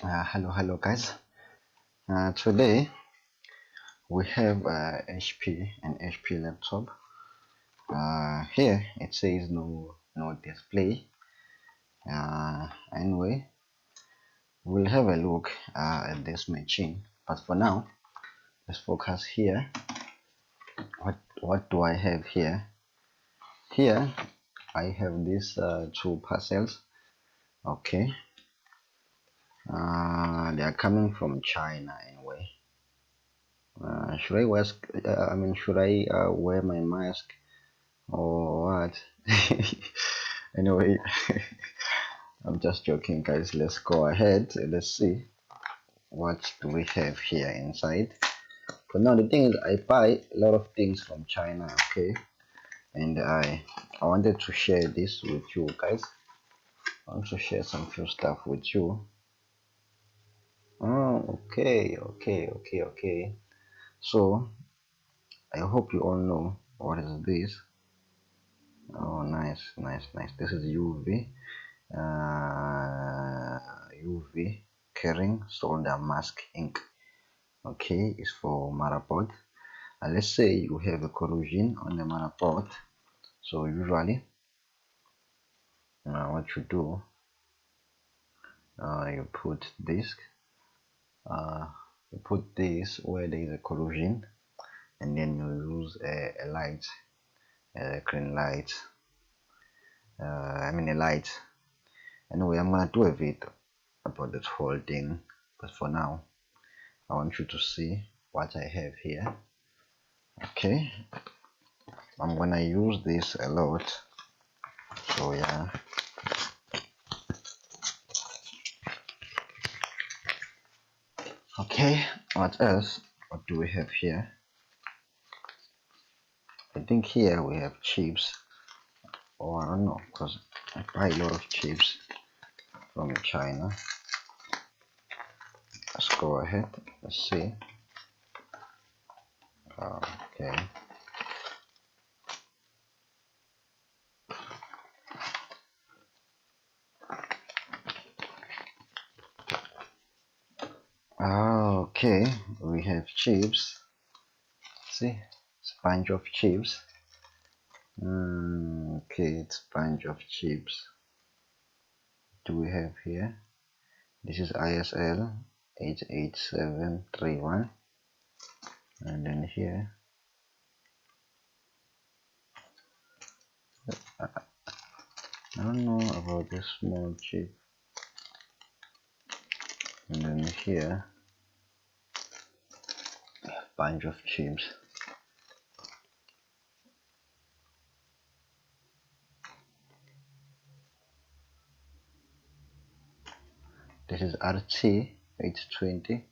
Hello guys. Today we have HP and HP laptop. Here it says no display. Anyway, we'll have a look at this machine. But for now, let's focus here. What do I have here? Here I have these two parcels. Okay. They are coming from China anyway. Should I wear? Should I wear my mask or what? Anyway, I'm just joking, guys. Let's go ahead. Let's see what do we have here inside. But now the thing is, I buy a lot of things from China, okay, and I wanted to share this with you guys. I want to share some few stuff with you. Oh, okay. So I hope you all know what is this. Oh, nice. This is UV carrying solder mask ink. Okay, it's for motherboard. Let's say you have a corrosion on the motherboard. So usually, what you do, you put this, where there is a corrosion, and then you use a light, a green light. A light. Anyway, I'm gonna do a video about this whole thing, but for now I want you to see what I have here. Okay, I'm gonna use this a lot, so yeah. Okay, what else? What do we have here? I think here we have chips, or I don't know, because I buy a lot of chips from China. Let's go ahead, let's see. Okay, okay, we have chips. See, it's a bunch of chips. Okay, it's a bunch of chips. Do we have here? This is ISL 88731, and then here I don't know about this small chip, and then here a bunch of chips. This is RT 820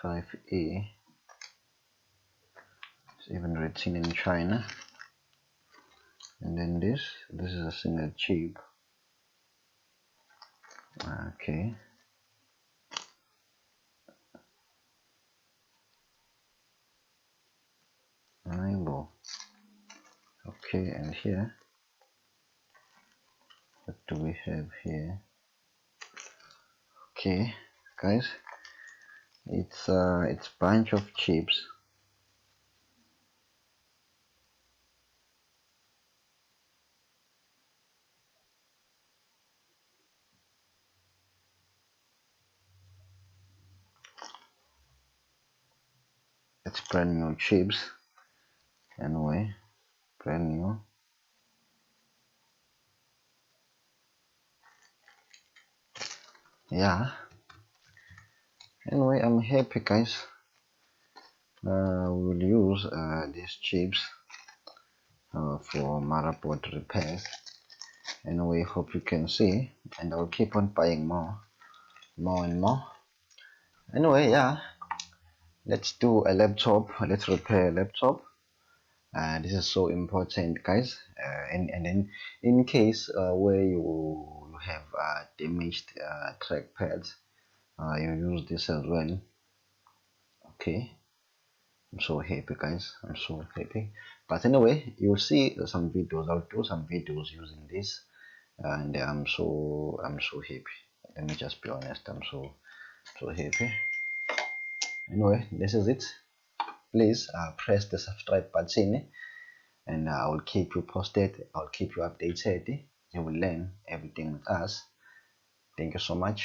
5E. It's even written in China. And then this is a single chip. Okay. Rainbow. Okay, and here, what do we have here? Okay, guys, it's bunch of chips. It's brand new chips. Anyway, brand new. Yeah. Anyway, I'm happy, guys. We'll use these chips for motherboard repairs. Anyway, hope you can see, and I'll keep on buying more and more. Anyway, yeah, let's do a laptop. Let's repair a laptop. This is so important, guys. And then in case where you have damaged trackpads, you use this as well. Okay, I'm so happy, guys. I'm so happy. But anyway, you'll see some videos. I'll do some videos using this, and I'm so happy. Let me just be honest, I'm so happy. Anyway, this is it. Please press the subscribe button, and I will keep you posted. I'll keep you updated. You will learn everything with us. Thank you so much.